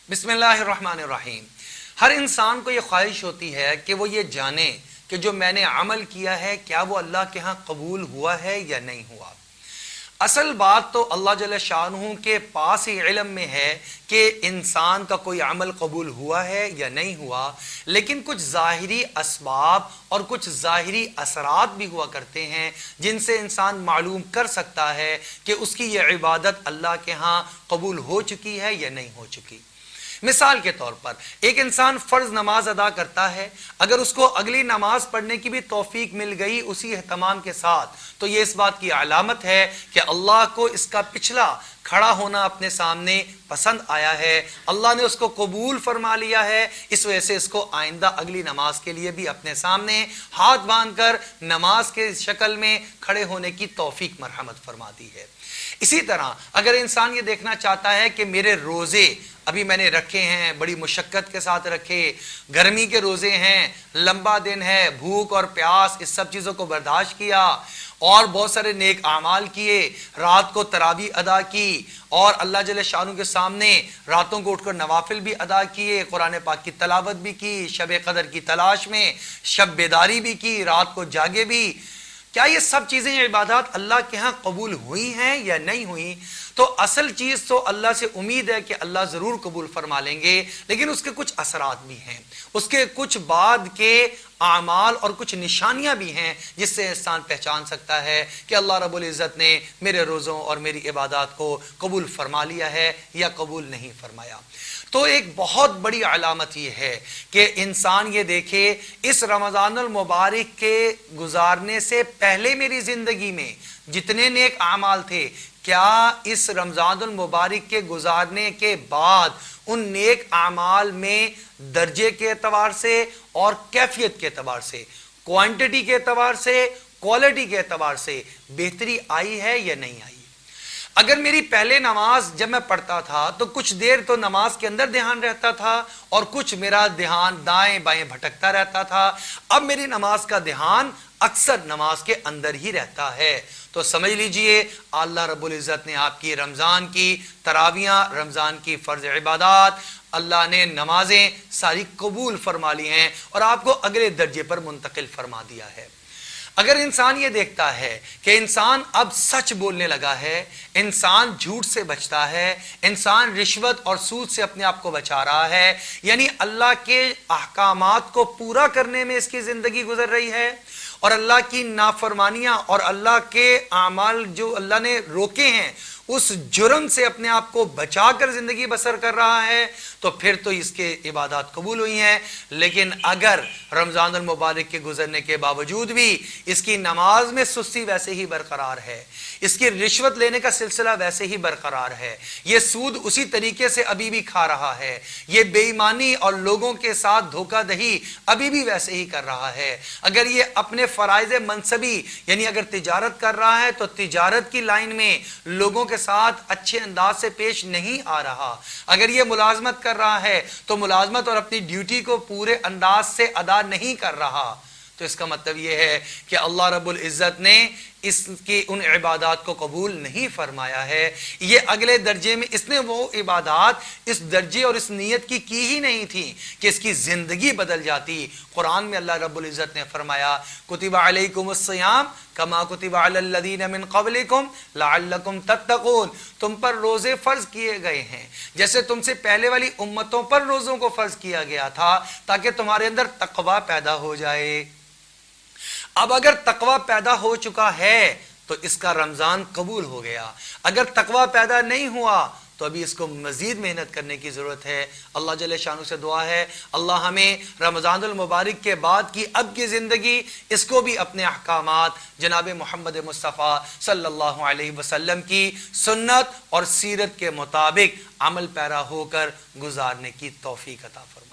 बिस्मिल्लाहिर्रहमानिर्रहीम। हर इंसान को ये ख्वाहिश होती है कि वो ये जाने कि जो मैंने अमल किया है क्या वो अल्लाह के यहाँ कबूल हुआ है या नहीं हुआ। असल बात तो अल्लाह जल्ल शानहू के पास ही इल्म में है कि इंसान का कोई अमल कबूल हुआ है या नहीं हुआ, लेकिन कुछ ज़ाहिरी असबाब और कुछ ज़ाहिरी असरात भी हुआ करते हैं जिनसे इंसान मालूम कर सकता है कि उसकी ये इबादत अल्लाह के यहाँ कबूल हो चुकी है या नहीं हो चुकी। मिसाल के तौर पर एक इंसान फर्ज नमाज अदा करता है, अगर उसको अगली नमाज पढ़ने की भी तौफीक मिल गई उसी एहतमाम के साथ, तो ये इस बात की अलामत है कि अल्लाह को इसका पिछला खड़ा होना अपने सामने पसंद आया है, अल्लाह ने उसको कबूल फरमा लिया है। इस वजह से इसको आइंदा अगली नमाज के लिए भी अपने सामने हाथ बांधकर नमाज के शक्ल में खड़े होने की तौफीक मरहमत फरमा दी है। इसी तरह अगर इंसान ये देखना चाहता है कि मेरे रोजे अभी मैंने रखे हैं, बड़ी मुशक्कत के साथ रखे, गर्मी के रोजे हैं, लंबा दिन है, भूख और प्यास इस सब चीज़ों को बर्दाश्त किया और बहुत सारे नेक आमाल किए, रात को तरावी अदा की और अल्लाह जल्ल शानू के सामने रातों को उठकर नवाफिल भी अदा किए, कुरान पाक की तलावत भी की, शब कदर की तलाश में शब बेदारी भी की, रात को जागे भी। क्या ये सब चीज़ें इबादत अल्लाह के यहाँ कबूल हुई हैं या नहीं हुई? तो असल चीज़ तो अल्लाह से उम्मीद है कि अल्लाह ज़रूर कबूल फरमा लेंगे, लेकिन उसके कुछ असरात भी हैं, उसके कुछ बाद के आमाल और कुछ निशानियां भी हैं जिससे इंसान पहचान सकता है कि अल्लाह रब्बुल इज़्ज़त ने मेरे रोज़ों और मेरी इबादत को कबूल फरमा लिया है या कबूल नहीं फरमाया। तो एक बहुत बड़ी अलामत ये है कि इंसान ये देखे इस रमज़ानुल मुबारक के गुजारने से पहले मेरी ज़िंदगी में जितने नेक आमाल थे, क्या इस रमज़ानुल मुबारक के गुजारने के बाद उन नेक आमाल में दर्जे के एतबार से और कैफियत के एतबार से, क्वांटिटी के एतबार से, क्वालिटी के एतबार से बेहतरी आई है या नहीं आई? अगर मेरी पहले नमाज जब मैं पढ़ता था तो कुछ देर तो नमाज के अंदर ध्यान रहता था और कुछ मेरा ध्यान दाएं बाएं भटकता रहता था, अब मेरी नमाज का ध्यान अक्सर नमाज के अंदर ही रहता है। तो समझ लीजिए अल्लाह रब्बुल इज़्ज़त ने आपकी रमज़ान की तरावियाँ, रमज़ान की फ़र्ज़ इबादत, अल्लाह ने नमाजें सारी कबूल फरमा ली हैं और आपको अगले दर्जे पर मुंतकिल फरमा दिया है। अगर इंसान ये देखता है कि इंसान अब सच बोलने लगा है, इंसान झूठ से बचता है, इंसान रिश्वत और सूद से अपने आप को बचा रहा है, यानी अल्लाह के अहकामात को पूरा करने में इसकी जिंदगी गुजर रही है और अल्लाह की नाफरमानियां और अल्लाह के आमाल जो अल्लाह ने रोके हैं उस जुर्म से अपने आप को बचाकर जिंदगी बसर कर रहा है, तो फिर तो इसके इबादत कबूल हुई हैं। लेकिन अगर रमज़ानुल मुबारक के गुजरने के बावजूद भी इसकी नमाज में सुस्ती वैसे ही बरकरार है, इसकी रिश्वत लेने का सिलसिला वैसे ही बरकरार है, ये सूद उसी तरीके से अभी भी खा रहा है, ये बेईमानी और लोगों के साथ धोखाधड़ी अभी भी वैसे ही कर रहा है, अगर ये अपने फराइज मनसबी यानी अगर तिजारत कर रहा है तो तिजारत की लाइन में लोगों के साथ अच्छे अंदाज से पेश नहीं आ रहा, अगर ये मुलाजमत कर रहा है तो मुलाजमत और अपनी ड्यूटी को पूरे अंदाज से अदा नहीं कर रहा, तो इसका मतलब यह है कि अल्लाह रब्बुल इज़्ज़त ने इसकी उन इबादत को कबूल नहीं फरमाया है। ये अगले दर्जे में इसने वो इबादत इस दर्जे और इस नीयत की ही नहीं थी कि इसकी ज़िंदगी बदल जाती। कुरान में अल्लाह रब्बुल इज़्ज़त ने फरमाया कुतिबा अलैकुमुस सियाम कमा कुतिबा अलल लदीना मिन क़ब्लिकुम लअल्लकुम तत्तक़ून, तुम पर रोज़े फ़र्ज़ किए गए हैं जैसे तुमसे पहले वाली उम्मतों पर रोज़ों को फ़र्ज़ किया गया था ताकि तुम्हारे अंदर तक़वा पैदा हो जाए। अब अगर तकवा पैदा हो चुका है तो इसका रमज़ान कबूल हो गया, अगर तकवा पैदा नहीं हुआ तो अभी इसको मज़ीद मेहनत करने की ज़रूरत है। अल्लाह जल्ल शानू से दुआ है अल्लाह हमें रमज़ानुल मुबारक के बाद की अब की ज़िंदगी इसको भी अपने अहकामात जनाब मोहम्मद मुस्तफ़ा सल्लल्लाहु अलैहि वसल्लम की सुन्नत और सीरत के मुताबिक अमल पैरा होकर गुजारने की तौफीक अता फरमाए।